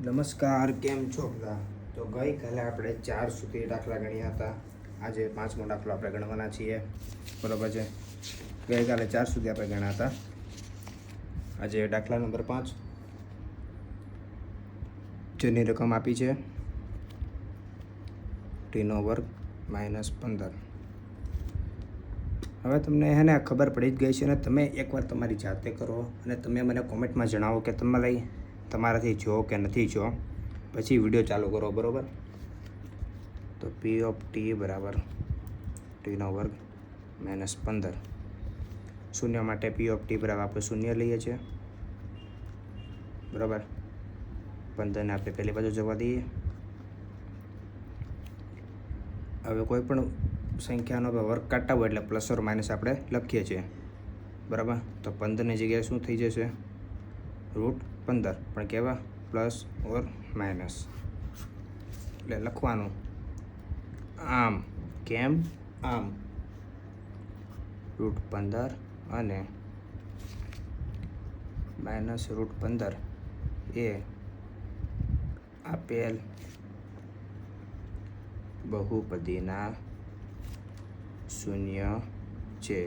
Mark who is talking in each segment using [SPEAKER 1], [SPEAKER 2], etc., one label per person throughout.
[SPEAKER 1] નમસ્કાર, કેમ છો બધા? તો ગઈકાલે આપણે 4 સુધી દાખલા ગણ્યા હતા. આજે 5મો દાખલો આપણે ગણવાના છીએ, બરાબર છે. ગઈકાલે 4 સુધી આપણે ગણ્યા હતા. આજે દાખલા નંબર 5, જેની રકમ આપી છે t² -15. હવે તમને હે ને ખબર પડી જ ગઈ છે ને. તમે એકવાર તમારી જાતે કરો અને તમે મને કોમેન્ટમાં જણાવો કે તમારાથી જો કે નથી જો. પછી વિડીયો ચાલુ કરો, બરાબર? તો p(t) બરાબર t² -15. શૂન્ય માટે p(t) બરાબર આપણે શૂન્ય લઈએ છીએ, બરાબર. 15ને આપણે પહેલી બાજુ જવા દઈએ. હવે કોઈ પણ સંખ્યાનો વર્ગ કાઢતા હોય એટલે પ્લસ ઓર માઇનસ આપણે લખીએ છીએ, બરાબર. તો 15ની જગ્યાએ શું થઈ જશે? √15. પણ કેવા? Plus or minus. એટલે લખવાનું આમ. કેમ? આમ. √15 અને -√15 એ આપેલ બહુપદીના શૂન્ય છે.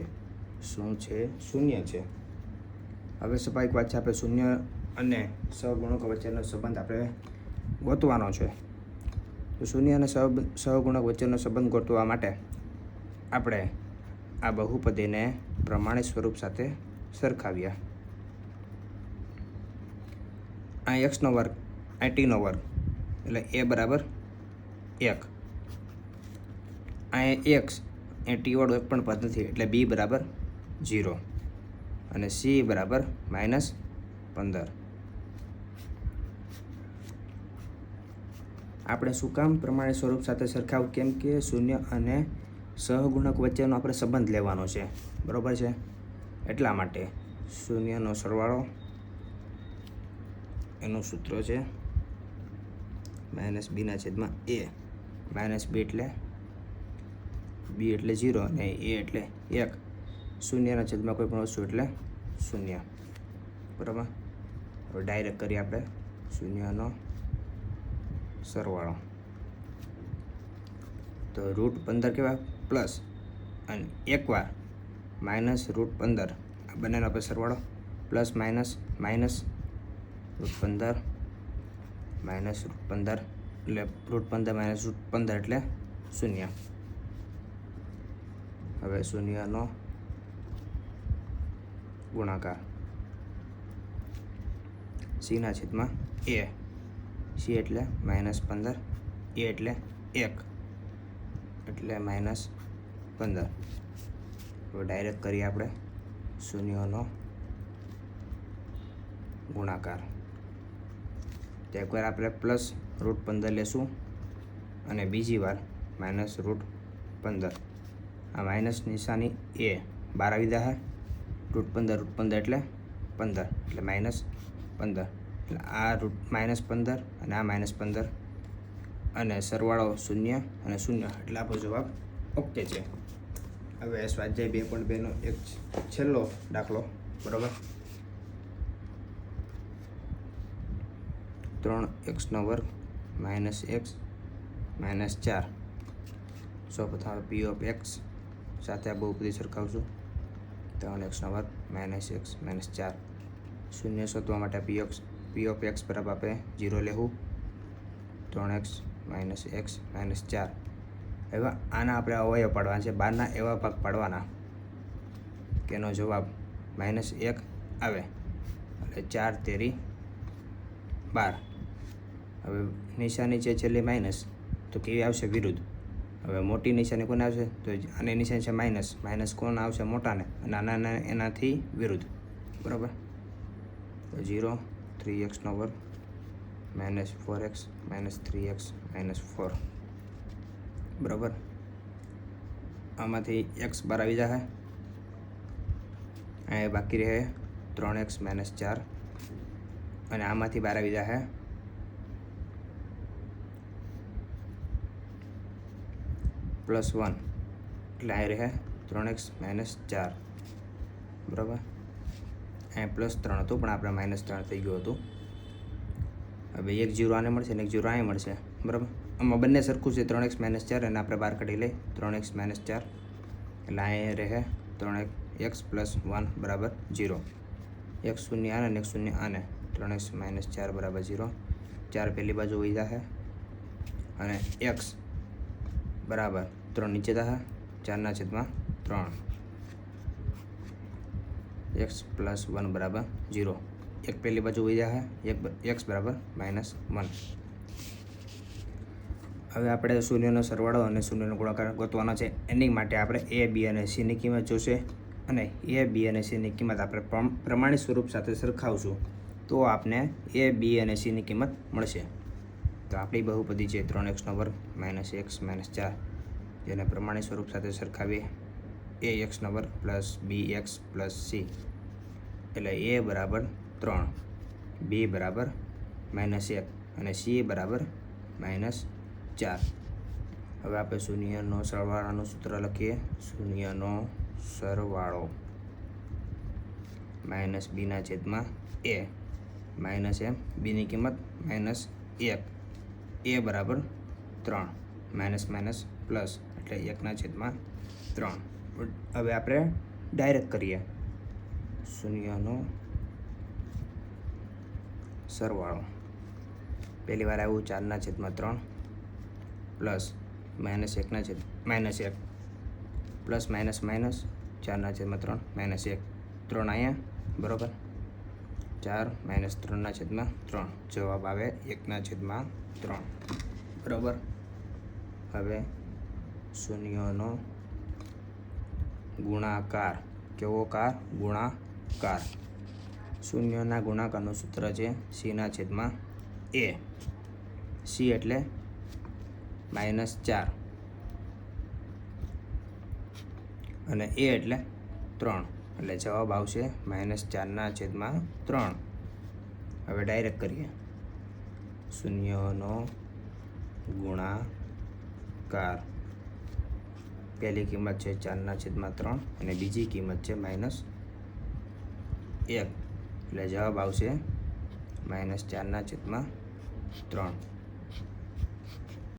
[SPEAKER 1] શું છે? શૂન્ય છે. હવે સ્વાભાવિક વાત છે, આપણે શૂન્ય અને સહગુણક વચ્ચેનો સંબંધ આપણે ગોતવાનો છે. તો શૂન્ય અને સહગુણક વચ્ચેનો સંબંધ ગોતવા માટે આપણે આ બહુપદીને પ્રમાણિત સ્વરૂપ સાથે સરખાવ્યા. આ x² આ t² એટલે a બરાબર 1. આ x એ t વાળું એક પણ પદ નથી એટલે b બરાબર 0 અને c બરાબર -15. આપણે શું કામ પ્રમાણિત સ્વરૂપ સાથે સરખાવ? કેમ કે શૂન્ય અને સહગુણક વચ્ચેનો આપણે સંબંધ લેવાનો છે, બરાબર છે. એટલા માટે શૂન્યનો સરવાળો, એનું સૂત્ર છે -b/a. -b એટલે 0 અને a એટલે 1. શૂન્યના છેદમાં કોઈ પણ વસ્તુ એટલે શૂન્ય, બરાબર. હવે ડાયરેક્ટ કરીએ આપણે શૂન્યનો સરવાળો. તો √15 કેવા? પ્લસ અને એકવાર -√15. આ બંનેનો આપણે સરવાળો પ્લસ માઇનસ √15 -√15 એટલે √15 -√15 એટલે શૂન્ય. હવે શૂન્યનો ગુણાકાર c/a. c એટલે -15, a એટલે 1 એટલે -15. હવે ડાયરેક્ટ કરીએ આપણે શૂન્યનો ગુણાકાર. તો એકવાર આપણે +√15 લેશું અને બીજી વાર -√15. આ માઇનસ નિશાની એ બહાર આવી જશે. √15 એટલે 15 એટલે -15. એટલે આ -15 અને આ -15 અને સરવાળો શૂન્ય અને શૂન્ય એટલે આપણો જવાબ ઓકે છે. હવે સ્વાધ્યાય 2.2નો એક છેલ્લો દાખલો, બરાબર. 3x² - x -4. સૌપ્રથમ p(x) સાથે આ બહુપદી સરખાવશું. 3x² - x -4. શૂન્ય શોધવા માટે p(x) બરાબર આપણે 0 લેવું. 3x - x -4. હવે આના આપણે અવયવ પાડવાના છે, બહારના એવા ભાગ પાડવાના કે એનો જવાબ -1 આવે. એટલે 4 તેરી 12. હવે નિશાની છે છેલ્લી માઇનસ, તો કેવી આવશે? વિરુદ્ધ. હવે મોટી નિશાની કોને આવશે? તો આની નિશાની છે માઇનસ કોણ આવશે? મોટાને. અને નાના એનાથી વિરુદ્ધ, બરાબર. તો 0 3x² -4x -3x -4, બરાબર. આમાંથી x બહાર આવી જશે. અહીંયા બાકી રહે 3x -4 અને આમાંથી બહાર આવી જશે +1 એટલે અહીં રહે 3x -4, બરાબર. અહીં +3 હતું પણ આપણે -3 થઈ ગયું હતું. હવે 1 0 આને મળશે અને 1 0 અહીં મળશે, બરાબર. આમાં બંને સરખું છે, 3x - 4, અને આપણે બહાર કાઢી લઈએ 3x - 4, એટલે અહીં રહે 3x + 1 બરાબર 0. x શૂન્ય આને અને x શૂન્ય આને, 3x - 4 બરાબર 0. 4 પહેલી બાજુ વહી જશે અને x બરાબર 3 નીચે જશે, 4/3. x + 1 બરાબર 0. 1 પહેલી બાજુ વહી જશે, x બરાબર -1. હવે આપણે શૂન્યનો સરવાળો અને શૂન્યનો ગુણાકાર ગોતવાનો છે. એની માટે આપણે a, b અને c ની કિંમત જોશે, અને a, b અને c ની કિંમત આપણે પ્રમાણિત સ્વરૂપ સાથે સરખાવશું તો આપને a, b અને c ની કિંમત મળશે. તો આપણી બહુપદી છે 3x² - x - 4, જેને પ્રમાણિત સ્વરૂપ સાથે સરખાવીએ ax² + bx + c, એટલે a બરાબર 3, b બરાબર -1 અને c બરાબર -4. હવે આપણે શૂન્યનો સરવાળાનું સૂત્ર લખીએ. શૂન્યનો સરવાળો -b/a -m, bની કિંમત -1, a બરાબર 3, પ્લસ એટલે 1/3. હવે આપણે ડાયરેક્ટ કરીએ. શૂન્યનો સરવાળો પહેલી વાર આવ્યું 4/3 પ્લસ -1 પ્લસ માઇનસ 4/3 -1, 3 અહીંયા, બરાબર. 4 - 3/3, જવાબ આવે 1/3, બરાબર. હવે શૂન્યનો ગુણાકાર, કેવો કાર? ગુણાકાર. શૂન્યના ગુણાકારનું સૂત્ર છે c/a. c એટલે -4 અને a એટલે 3, એટલે જવાબ આવશે -4/3. હવે ડાયરેક્ટ કરીએ. શૂન્યનો ગુણાકાર, પહેલી કિંમત છે 4/3 અને બીજી કિંમત છે -1, એટલે જવાબ આવશે -4/3.